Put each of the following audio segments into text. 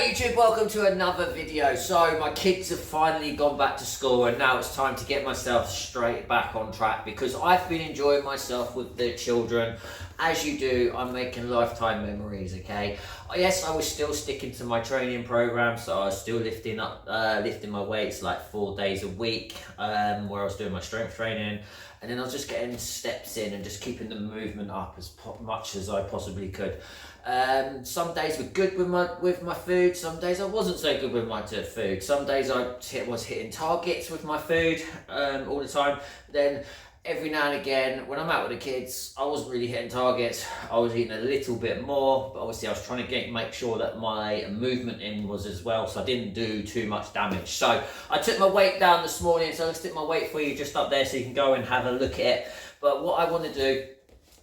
YouTube, welcome to another video. So my kids have finally gone back to school and now it's time to get myself straight back on track because I've been enjoying myself with the children. As you do, I'm making lifetime memories, okay? Yes, I was still sticking to my training program, so I was still lifting my weights like 4 days a week, where I was doing my strength training, and then I was just getting steps in and just keeping the movement up as much as I possibly could. Some days were good with my food, some days I wasn't so good with my food. Some days I was hitting targets with my food all the time. Then every now and again, when I'm out with the kids, I wasn't really hitting targets. I was eating a little bit more, but obviously I was trying to make sure that my movement in was as well, so I didn't do too much damage. So I took my weight down this morning, so I'll stick my weight for you just up there so you can go and have a look at it. But what I want to do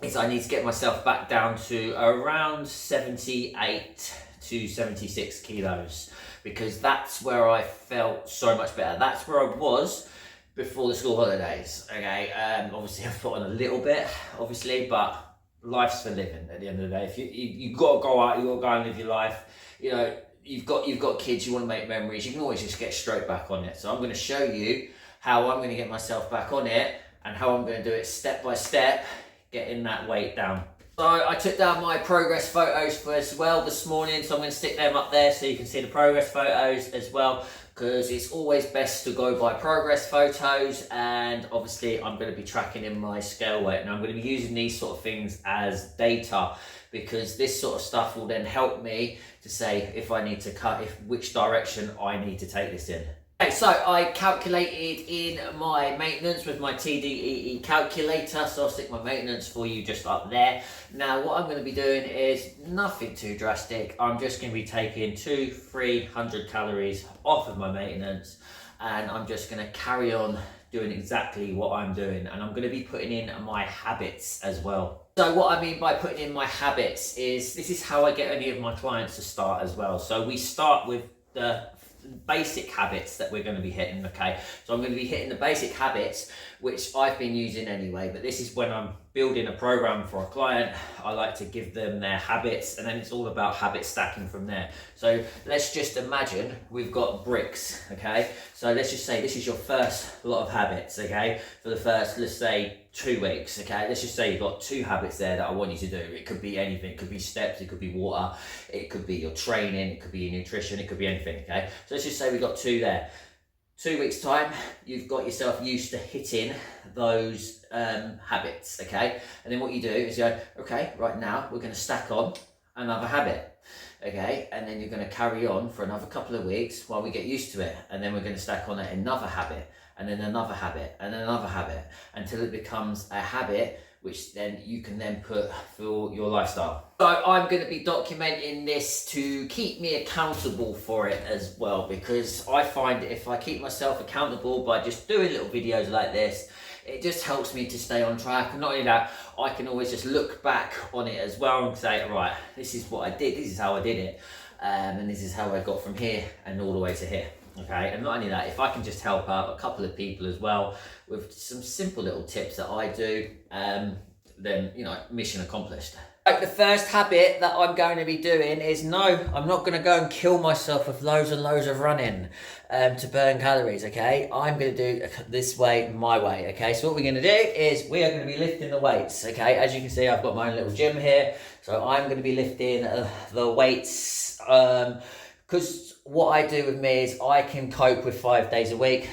is I need to get myself back down to around 78 to 76 kilos, because that's where I felt so much better. That's where I was before the school holidays, okay? Obviously I've put on a little bit, obviously, but life's for living at the end of the day. If you've got to go out, you've got to go and live your life. You know, you've got kids, you want to make memories, you can always just get straight back on it. So I'm going to show you how I'm going to get myself back on it and how I'm going to do it step by step, getting that weight down. So I took down my progress photos for as well this morning, so I'm going to stick them up there so you can see the progress photos as well, because it's always best to go by progress photos. And obviously I'm going to be tracking in my scale weight, and I'm going to be using these sort of things as data, because this sort of stuff will then help me to say if I need to which direction I need to take this in. Okay, so I calculated in my maintenance with my TDEE calculator, so I'll stick my maintenance for you just up there. Now what I'm going to be doing is nothing too drastic. I'm just going to be taking 200-300 calories off of my maintenance, and I'm just going to carry on doing exactly what I'm doing, and I'm going to be putting in my habits as well. So what I mean by putting in my habits is, this is how I get any of my clients to start as well. So we start with the basic habits that we're going to be hitting, okay? So I'm going to be hitting the basic habits, which I've been using anyway, but this is when I'm building a program for a client, I like to give them their habits, and then it's all about habit stacking from there. So let's just imagine we've got bricks, okay? So let's just say this is your first lot of habits, okay? For the first, let's say 2 weeks, okay? Let's just say you've got 2 habits there that I want you to do. It could be anything. It could be steps, it could be water, it could be your training, it could be your nutrition, it could be anything, okay? So let's just say we've got 2 there. 2 weeks time, you've got yourself used to hitting those habits, okay? And then what you do is you go, okay, right now we're going to stack on another habit, okay? And then you're going to carry on for another couple of weeks while we get used to it, and then we're going to stack on another habit, and then another habit, and then another habit, until it becomes a habit which then you can then put for your lifestyle. So I'm going to be documenting this to keep me accountable for it as well, because I find if I keep myself accountable by just doing little videos like this, it just helps me to stay on track. And not only that, I can always just look back on it as well and say, right, this is what I did, this is how I did it, and this is how I got from here and all the way to here. Okay, and not only that, if I can just help out a couple of people as well with some simple little tips that I do, then, you know, mission accomplished. Like the first habit that I'm going to be doing is, no, I'm not going to go and kill myself with loads and loads of running to burn calories, okay? I'm going to do this way, my way, okay? So what we're going to do is we are going to be lifting the weights, okay? As you can see, I've got my own little gym here, so I'm going to be lifting the weights, because what I do with me is I can cope with 5 days a week.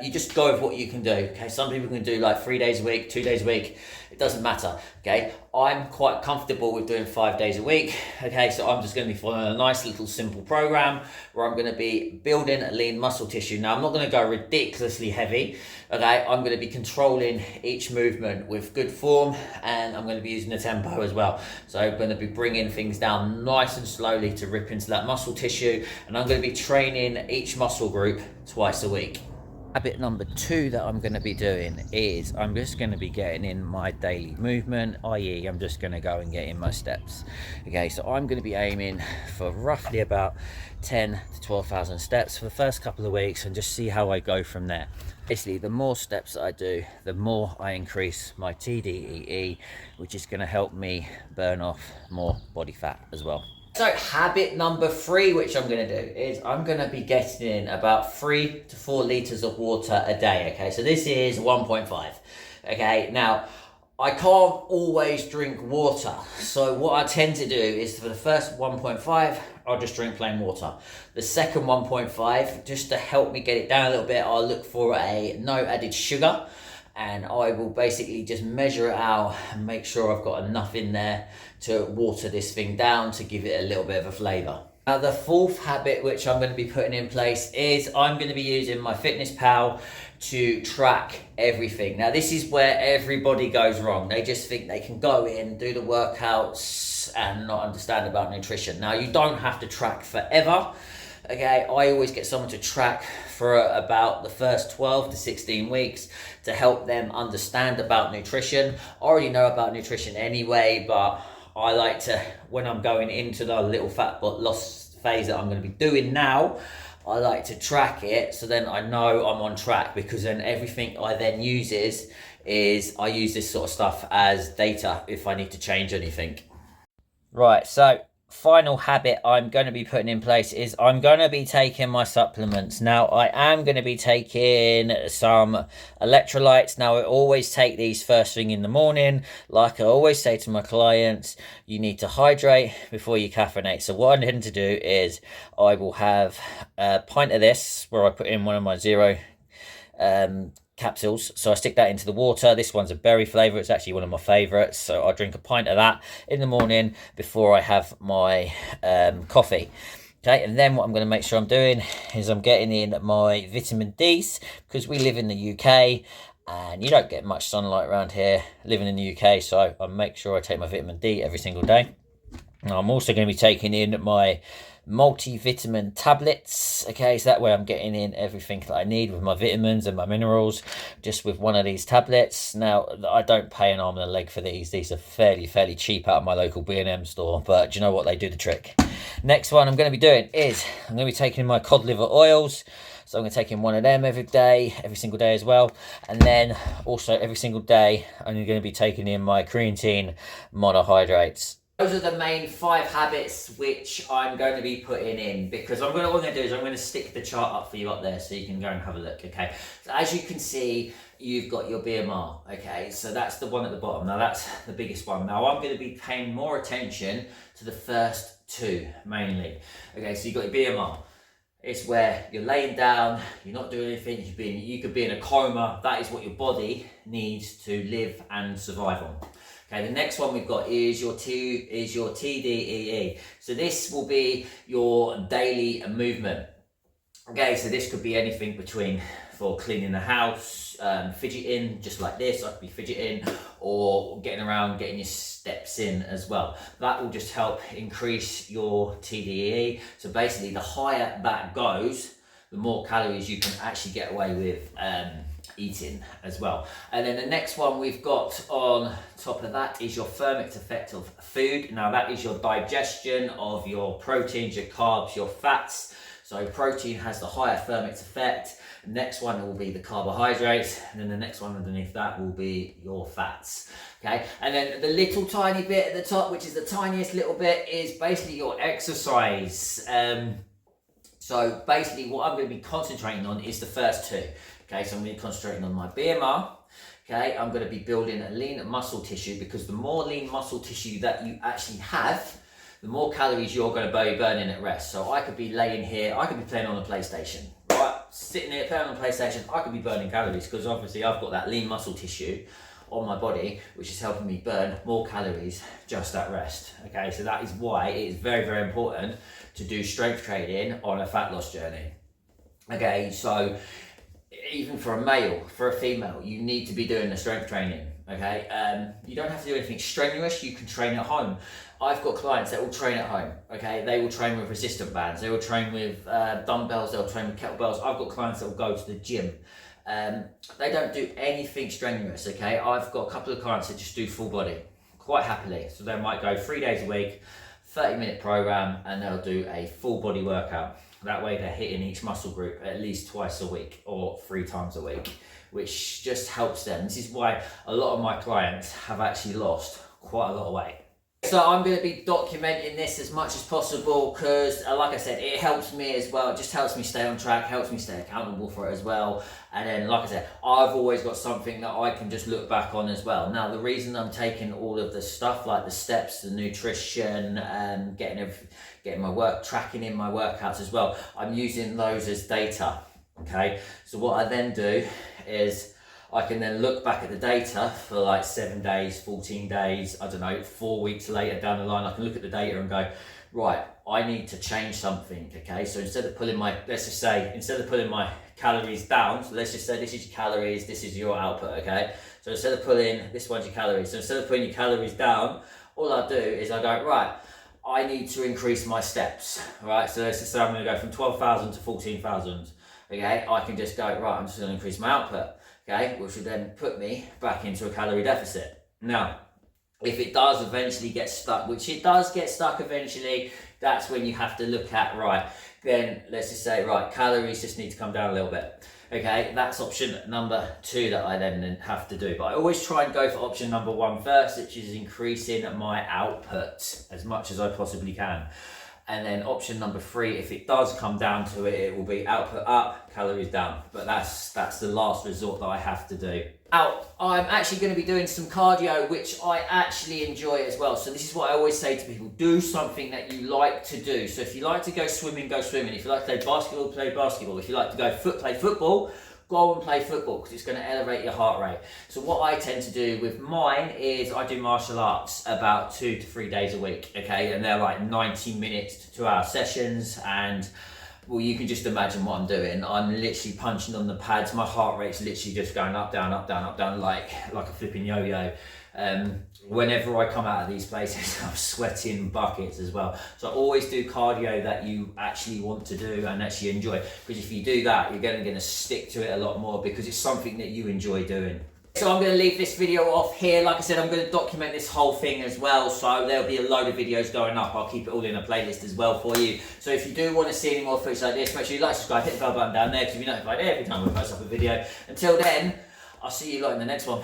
You just go with what you can do, okay? Some people can do like 3 days a week, 2 days a week. It doesn't matter, okay? I'm quite comfortable with doing 5 days a week, okay? So I'm just going to be following a nice little simple program where I'm going to be building lean muscle tissue. Now, I'm not going to go ridiculously heavy, okay? I'm going to be controlling each movement with good form, and I'm going to be using the tempo as well. So I'm going to be bringing things down nice and slowly to rip into that muscle tissue, and I'm going to be training each muscle group twice a week. Habit number 2 that I'm going to be doing is I'm just going to be getting in my daily movement, i.e. I'm just going to go and get in my steps. Okay, so I'm going to be aiming for roughly about 10 to 12,000 steps for the first couple of weeks and just see how I go from there. Basically, the more steps that I do, the more I increase my TDEE, which is going to help me burn off more body fat as well. So habit number 3, which I'm going to do, is I'm going to be getting in about 3 to 4 litres of water a day, okay? So this is 1.5, okay? Now, I can't always drink water. So what I tend to do is for the first 1.5, I'll just drink plain water. The second 1.5, just to help me get it down a little bit, I'll look for a no added sugar. And I will basically just measure it out and make sure I've got enough in there to water this thing down to give it a little bit of a flavour. Now the 4th habit which I'm going to be putting in place is I'm going to be using my FitnessPal to track everything. Now this is where everybody goes wrong. They just think they can go in, do the workouts and not understand about nutrition. Now you don't have to track forever. Okay, I always get someone to track for about the first 12 to 16 weeks to help them understand about nutrition. I already know about nutrition anyway, but I like to, when I'm going into the little fat loss phase that I'm going to be doing now, I like to track it so then I know I'm on track, because then everything I then use is I use this sort of stuff as data if I need to change anything. Right, so final habit I'm going to be putting in place is I'm going to be taking my supplements. Now I am going to be taking some electrolytes. Now I always take these first thing in the morning. Like I always say to my clients, you need to hydrate before you caffeinate. So what I intend to do is I will have a pint of this where I put in one of my zero capsules. So I stick that into the water. This one's a berry flavour. It's actually one of my favourites. So I drink a pint of that in the morning before I have my coffee. Okay, and then what I'm going to make sure I'm doing is I'm getting in my vitamin D's, because we live in the UK and you don't get much sunlight around here living in the UK. So I make sure I take my vitamin D every single day. Now I'm also going to be taking in my multivitamin tablets. Okay, so that way I'm getting in everything that I need with my vitamins and my minerals just with one of these tablets. Now I don't pay an arm and a leg for these are fairly cheap out of my local B&M store, but do you know what, they do the trick. Next one I'm going to be doing is I'm going to be taking my cod liver oils. So I'm going to take in one of them every single day as well. And then also every single day I'm going to be taking in my creatine monohydrates. Those are the main 5 habits which I'm going to be putting in, because what I'm going to do is I'm going to stick the chart up for you up there so you can go and have a look, okay? So as you can see, you've got your BMR, okay? So that's the one at the bottom. Now that's the biggest one. Now I'm going to be paying more attention to the first 2 mainly. Okay, so you've got your BMR. It's where you're laying down, you're not doing anything, you could be in a coma. That is what your body needs to live and survive on. Okay, the next one we've got is your TDEE. So this will be your daily movement. Okay, so this could be anything between for cleaning the house, fidgeting, just like this. I could be fidgeting, or getting around, getting your steps in as well. That will just help increase your TDEE. So basically, the higher that goes, the more calories you can actually get away with eating as well. And then the next one we've got on top of that is your thermic effect of food. Now that is your digestion of your proteins, your carbs, your fats. So protein has the higher thermic effect. Next one will be the carbohydrates, and then the next one underneath that will be your fats. Okay, and then the little tiny bit at the top, which is the tiniest little bit, is basically your exercise. So basically what I'm going to be concentrating on is the first 2. Okay, so I'm going to be concentrating on my BMR. Okay, I'm going to be building a lean muscle tissue, because the more lean muscle tissue that you actually have, the more calories you're going to be burning at rest. So I could be laying here, I could be playing on a PlayStation, right? Sitting here playing on a PlayStation, I could be burning calories, because obviously I've got that lean muscle tissue on my body, which is helping me burn more calories just at rest. Okay, so that is why it is very, very important to do strength training on a fat loss journey. Okay, so even for a male, for a female, you need to be doing the strength training. Okay, you don't have to do anything strenuous. You can train at home. I've got clients that will train at home. Okay, they will train with resistant bands. They will train with dumbbells. They'll train with kettlebells. I've got clients that will go to the gym. They don't do anything strenuous. Okay, I've got a couple of clients that just do full body quite happily. So they might go 3 days a week, 30-minute program, and they'll do a full body workout. That way they're hitting each muscle group at least twice a week or 3 times a week, which just helps them. This is why a lot of my clients have actually lost quite a lot of weight. So I'm going to be documenting this as much as possible because, like I said, it helps me as well. It just helps me stay on track, helps me stay accountable for it as well. And then, like I said, I've always got something that I can just look back on as well. Now, the reason I'm taking all of the stuff, like the steps, the nutrition, getting my work, tracking in my workouts as well, I'm using those as data, okay? So what I then do is I can then look back at the data for like 7 days, 14 days, I don't know, 4 weeks later down the line, I can look at the data and go, right, I need to change something, okay? So instead of pulling my, let's just say, instead of pulling my calories down, so let's just say this is your calories, this is your output, okay? So instead of pulling, this one's your calories, so instead of putting your calories down, all I do is I go, right, I need to increase my steps, right? So let's just say I'm gonna go from 12,000 to 14,000, okay? I can just go, right, I'm just gonna increase my output. Okay, which would then put me back into a calorie deficit. Now, if it does eventually get stuck, which it does get stuck eventually, that's when you have to look at, right, then let's just say, right, calories just need to come down a little bit. Okay, that's option number 2 that I then have to do. But I always try and go for option number 1 first, which is increasing my output as much as I possibly can. And then option number 3, if it does come down to it, it will be output up, calories down. But that's the last resort that I have to do. Now, I'm actually going to be doing some cardio, which I actually enjoy as well. So this is what I always say to people, do something that you like to do. So if you like to go swimming, go swimming. If you like to play basketball, play basketball. If you like to go play football, go and play football because it's going to elevate your heart rate. So what I tend to do with mine is I do martial arts about 2 to 3 days a week, okay? And they're like 90 minutes to 2-hour sessions, and well, you can just imagine what I'm doing. I'm literally punching on the pads. My heart rate's literally just going up, down, up, down, up, down, like a flipping yo-yo. Whenever I come out of these places, I'm sweating buckets as well. So I always do cardio that you actually want to do and actually enjoy. Because if you do that, you're going to stick to it a lot more because it's something that you enjoy doing. So I'm going to leave this video off here. Like I said, I'm going to document this whole thing as well. So there'll be a load of videos going up. I'll keep it all in a playlist as well for you. So if you do want to see any more footage like this, make sure you like, subscribe, hit the bell button down there because you'll be notified every time we post up a video. Until then, I'll see you lot in the next one.